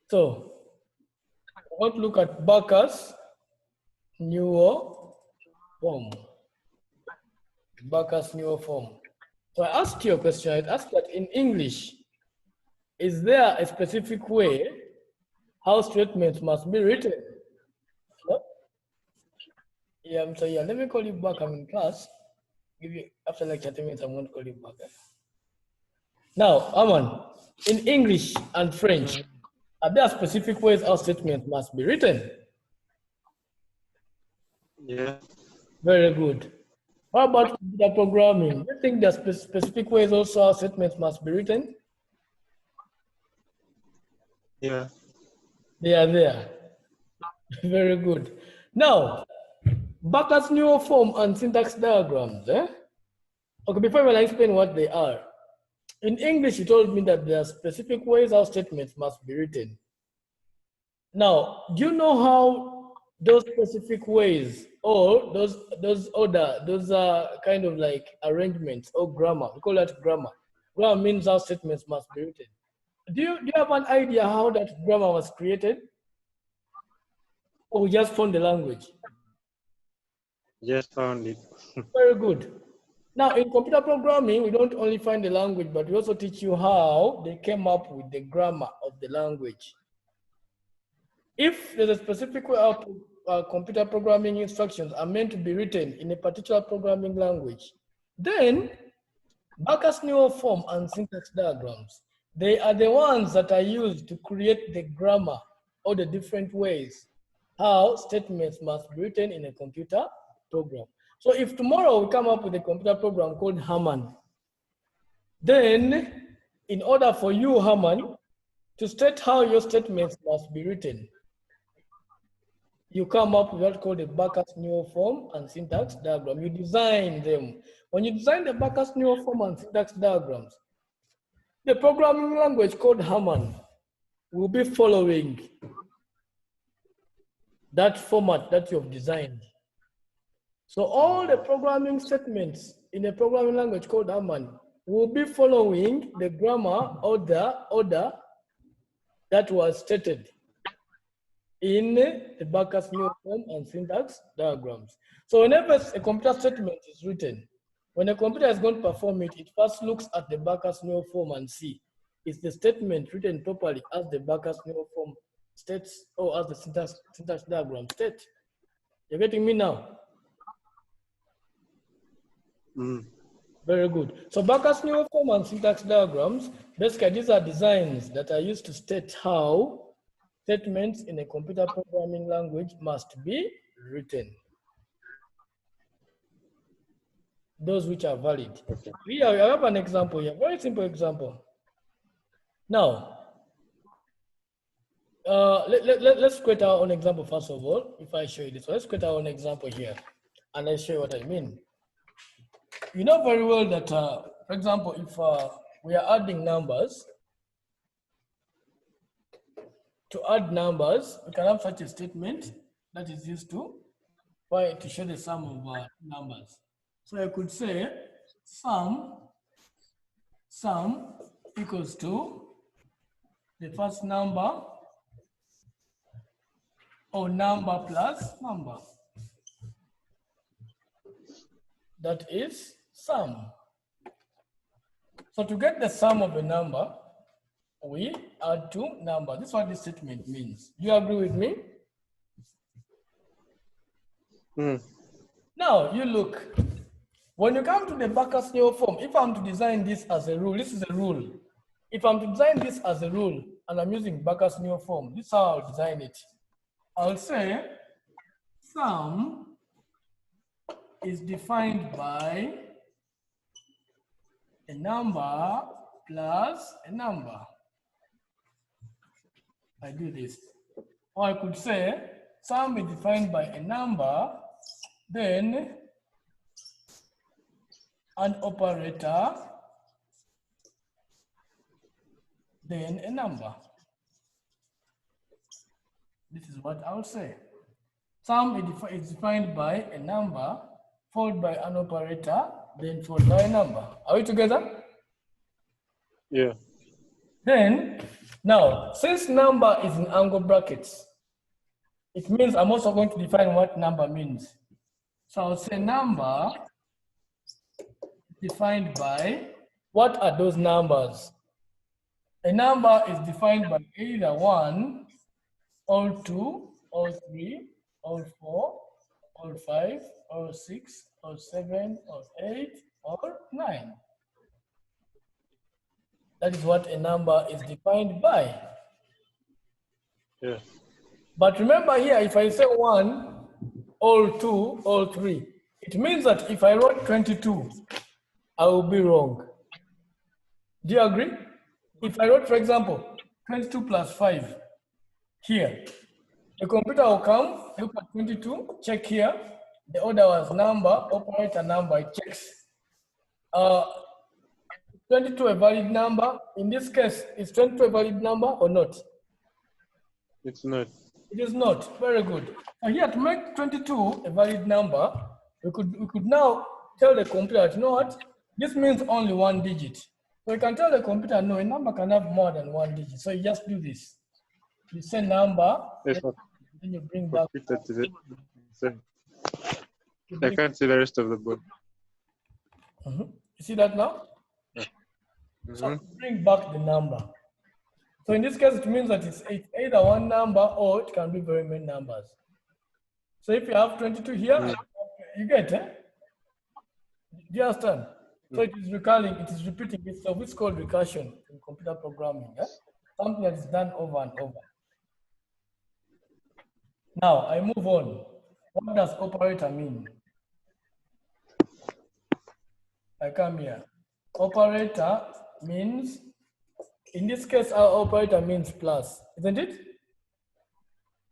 So I want to look at Backus newer form. Backus newer form. So I asked you a question. I asked that in English, is there a specific way how statements must be written? No? Yeah, so yeah, let me call you back. I'm in class. Give you after like 30 minutes, I'm going to call you back. Now, Aman, in English and French, are there specific ways how statements must be written? Yeah. Very good. How about computer programming? Do you think there are specific ways also how statements must be written? Yeah. They are there. Very good. Now, Backus newer form and syntax diagrams. Okay, before I explain what they are, in English, you told me that there are specific ways how statements must be written. Now, do you know how those specific ways or those kind of like arrangements or grammar? We call that grammar. Grammar means how statements must be written. Do you have an idea how that grammar was created? Or we just found the language? Just found it. Very good. Now, in computer programming, we don't only find the language, but we also teach you how they came up with the grammar of the language. If there's a specific way of computer programming instructions are meant to be written in a particular programming language, then Backus newer form and syntax diagrams, they are the ones that are used to create the grammar or the different ways how statements must be written in a computer program. So if tomorrow we come up with a computer program called Haman, then in order for you, Haman, to state how your statements must be written, you come up with what's called a Backus newer form and syntax diagram. You design them. When you design the Backus newer form and syntax diagrams, the programming language called Haman will be following that format that you've designed. So all the programming statements in a programming language called Haman will be following the grammar or the order that was stated in the Backus newer form and syntax diagrams. So whenever a computer statement is written, when a computer is going to perform it, it first looks at the Backus newer form and see is the statement written properly as the Backus newer form states or as the syntax diagram states. You're getting me now? Very good. So Backus newer form and syntax diagrams, basically these are designs that are used to state how statements in a computer programming language must be written. Those which are valid. Here, I have an example here, very simple example. Now, let's create our own example first of all, if I show you this. So let's create our own example here, and I'll show you what I mean. You know very well that, for example, if we are adding numbers, to add numbers, we can have such a statement that is used to show the sum of numbers. So I could say sum equals to the first number or number plus number. That is sum. So to get the sum of a number, we add two numbers. This is what this statement means. Do you agree with me? Now, you look. When you come to the Backus newer form, if I'm to design this as a rule, this is a rule. If I'm to design this as a rule, and I'm using Backus newer form, this is how I'll design it. I'll say sum is defined by a number plus a number. I do this. Or I could say sum is defined by a number, then an operator, then a number. This is what I'll say. Sum is defined by a number, followed by an operator, then followed by a number. Are we together? Yeah. Then Now, since number is in angle brackets, it means I'm also going to define what number means. So I'll say number defined by, what are those numbers? A number is defined by either 1, or 2, or 3, or 4, or 5, or 6, or 7, or 8, or 9. That is what a number is defined by. Yeah. But remember here, if I say 1, or 2, or 3, it means that if I wrote 22, I will be wrong. Do you agree? If I wrote, for example, 22 plus 5 here, the computer will come, look at 22, check here, the order was number, operator number, it checks. 22 a valid number? In this case, is 22 a valid number or not? It's not. It is not. Very good. And here to make 22 a valid number, we could now tell the computer, you know what? This means only 1 digit. So you can tell the computer, no, a number can have more than 1 digit. So you just do this. You say number, Yes, then you bring back. I can't see the rest of the board. You see that now? So bring back the number. So in this case, it means that it's either one number or it can be very many numbers. So if you have 22 here, you get it? Do you understand? So it is recurring, it is repeating itself. It's called recursion in computer programming. Something that is done over and over. Now I move on. What does operator mean? I come here. Operator means, in this case, our operator means plus, isn't it?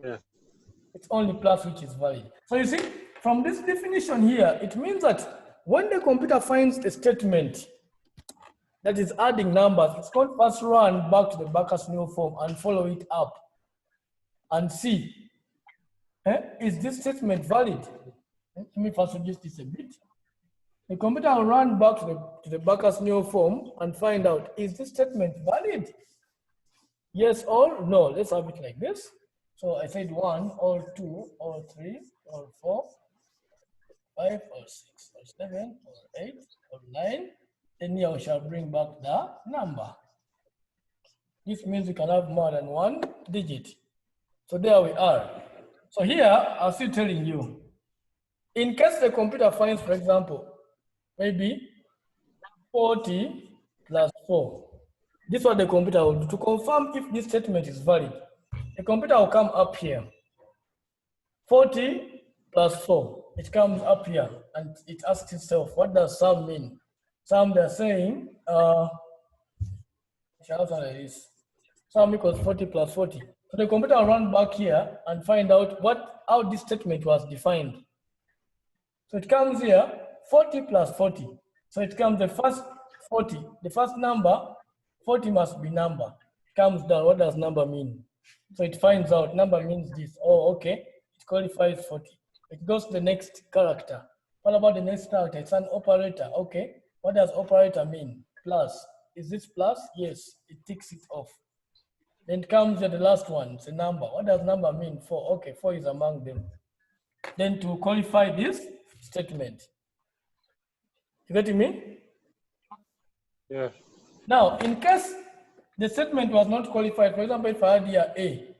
Yeah. It's only plus which is valid. So you see, from this definition here, it means that when the computer finds a statement that is adding numbers, it's going to first run back to the Backus new form and follow it up and see, is this statement valid? Let me first reduce this a bit. The computer will run back to the Backus new form and find out, is this statement valid? Yes or no? Let's have it like this. So I said 1, or 2, or 3, or 4, 5, or 6, or 7, or 8, or 9. Then here we shall bring back the number. This means we can have more than 1 digit. So there we are. So here, I'm still telling you, in case the computer finds, for example, maybe 40 plus 4. This is what the computer will do. To confirm if this statement is valid, the computer will come up here. 40 plus 4. It comes up here and it asks itself, what does sum mean? Sum, they're saying, sum equals 40 plus 40. So the computer will run back here and find out how this statement was defined. So it comes here, 40 plus 40. So it comes the first 40, the first number, 40 must be number. It comes down, what does number mean? So it finds out number means this. Oh, okay, it qualifies 40. It goes to the next character. What about the next character? It's an operator. Okay, what does operator mean? Plus. Is this plus? Yes, it ticks it off. Then it comes to the last one, it's a number. What does number mean? 4. Okay, 4 is among them. Then to qualify this statement. You getting me? Yeah. Now, in case the statement was not qualified, for example, if I had here A,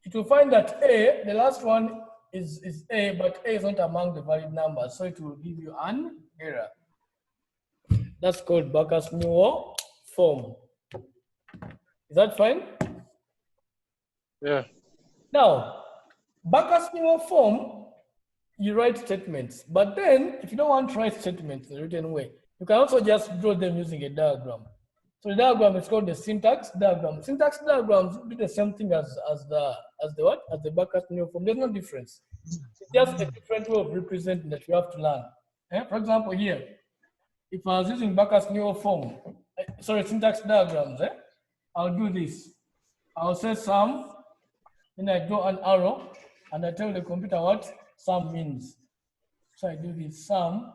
it will find that A, the last one is A, but A is not among the valid numbers, so it will give you an error. That's called Backus new form. Is that fine? Yeah. Now, Backus new form, you write statements, but then if you don't want to write statements in a written way, you can also just draw them using a diagram. So the diagram is called the syntax diagram. Syntax diagrams do the same thing as the Backus new form. There's no difference. It's just a different way of representing that you have to learn. For example, here, if I was using Backus new form, syntax diagrams, I'll do this. I'll say sum, then I draw an arrow, and I tell the computer what sum means. So I do this. Sum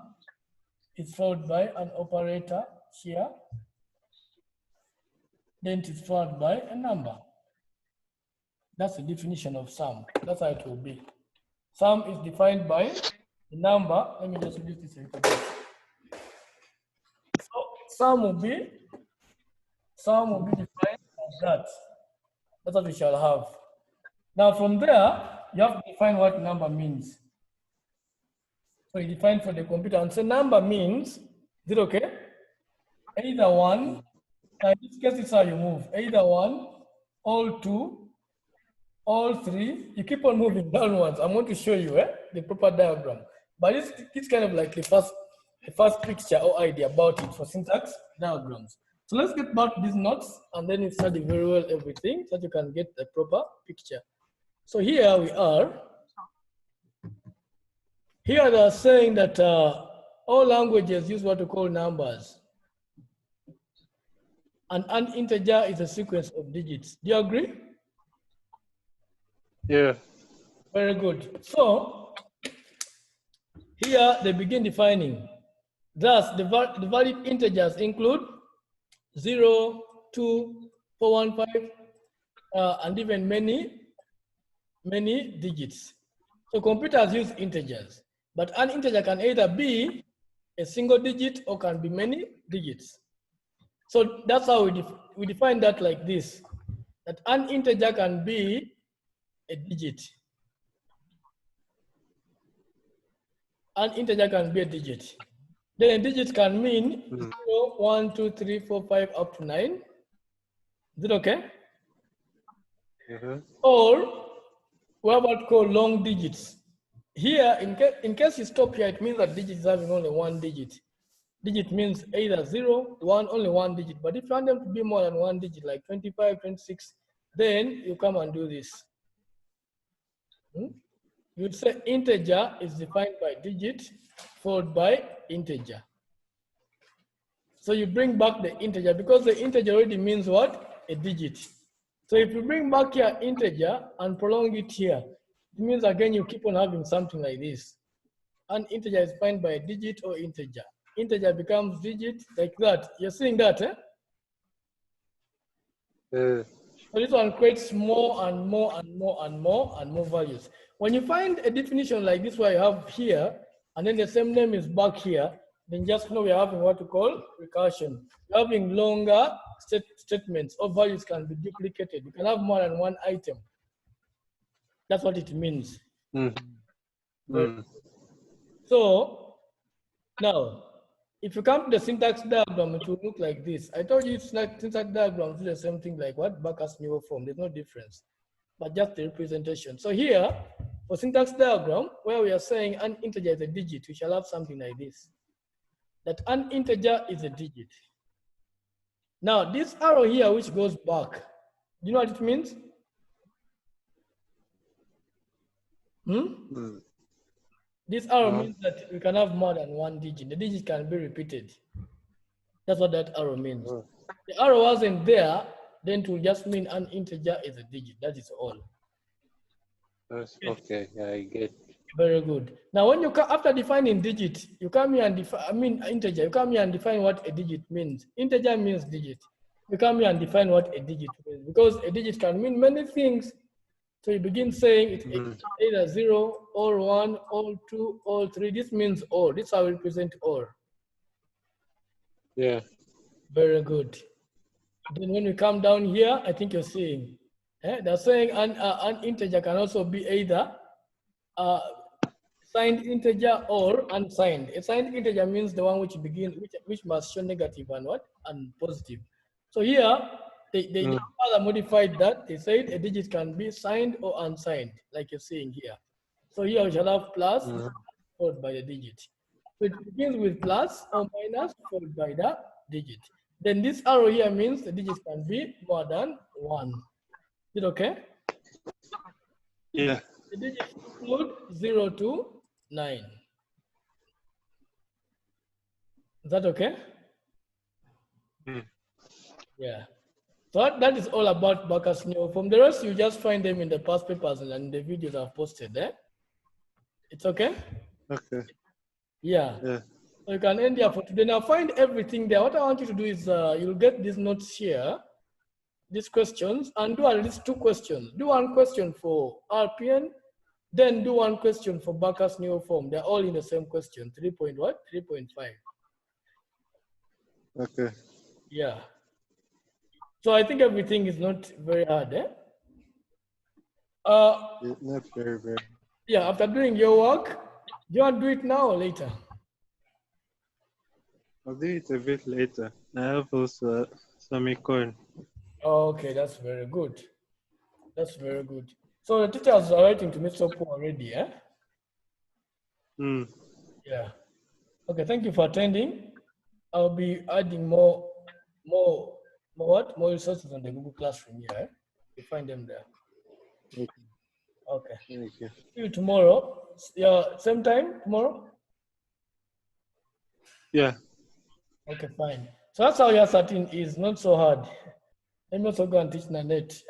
is followed by an operator here. then it is followed by a number. That's the definition of sum. That's how it will be. Sum is defined by the number. Let me just reduce this a little bit. So sum will be defined as that. That's what we shall have. Now from there, you have to define what number means. So you define for the computer and say number means, is it okay? Either one, now in this case, it's how you move. Either one, all two, all three. You keep on moving downwards. I'm going to show you the proper diagram. But it's kind of like the first picture or idea about it for syntax diagrams. So let's get back to these notes and then you study very well everything so that you can get the proper picture. So here we are. Here they are saying that all languages use what we call numbers. And an integer is a sequence of digits. Do you agree? Yeah. Very good. So here they begin defining. Thus, the valid integers include 0, 2, 415, and even many digits. So computers use integers, but an integer can either be a single digit or can be many digits. So that's how we define that like this, that an integer can be a digit. An integer can be a digit. Then a digit can mean 0, 1, 2, 3, 4, 5, up to 9. Is it okay? Or what about call long digits? Here, in case you stop here, it means that digit is having only one digit. Digit means either 0, 1, only one digit. But if you want them to be more than one digit, like 25, 26, then you come and do this. You'd say integer is defined by digit followed by integer. So you bring back the integer because the integer already means what? A digit. So if you bring back your integer and prolong it here, it means again you keep on having something like this. An integer is defined by a digit or integer. Integer becomes digit like that. You're seeing that, eh? So this one creates more and more and more and more and more values. When you find a definition like this where you have here, and then the same name is back here, then just know we're having what we call recursion. We're having longer statements or values can be duplicated. You can have more than one item. That's what it means. So now, if you come to the syntax diagram, it will look like this. I told you syntax diagrams do the same thing like what Backus naur form. There's no difference, but just the representation. So here, for syntax diagram, where we are saying an integer is a digit, we shall have something like this. That an integer is a digit. Now, this arrow here, which goes back, do you know what it means? This arrow means that we can have more than one digit. The digit can be repeated. That's what that arrow means. The arrow wasn't there, then it will just mean an integer is a digit. That is all. That's okay. Yeah, I get. Very good. Now, when you come after defining digit, you come here and define. Integer. You come here and define what a digit means. Integer means digit. You come here and define what a digit means because a digit can mean many things. So you begin saying it's either 0, or 1, or 2, or 3. This means all. This is how we represent all. Yeah. Very good. Then when we come down here, I think you're seeing, they're saying an integer can also be either signed integer or unsigned. A signed integer means the one which must show negative and what? And positive. So here, they further modified that. They said a digit can be signed or unsigned, like you're seeing here. So here we shall have plus followed by the digit. So it begins with plus or minus followed by the digit. Then this arrow here means the digit can be more than 1. Is it okay? Yeah. The digits include 0 to 9. Is that okay? Yeah. So that is all about Backus naur form. The rest you just find them in the past papers and the videos I've posted there. It's okay? Okay. Yeah. Yeah. So you can end here for today. Now find everything there. What I want you to do is you'll get these notes here. these questions and do at least 2 questions. Do 1 question for RPN, then do 1 question for Backus new form. They're all in the same question. 3.5. Okay. Yeah. So I think everything is not very hard, eh? Not very, very. Yeah, after doing your work, do you want to do it now or later? I'll do it a bit later. I have also some econ. Okay, that's very good. That's very good. So the teachers are writing to Mr. Poor already, eh? Yeah. Okay, thank you for attending. I'll be adding more resources on the Google Classroom here. Eh? You find them there. Okay. Okay. Thank you. See you tomorrow. Yeah, same time tomorrow? Yeah. Okay, fine. So that's how year 13 is, not so hard. Let me also go and teach Nanette.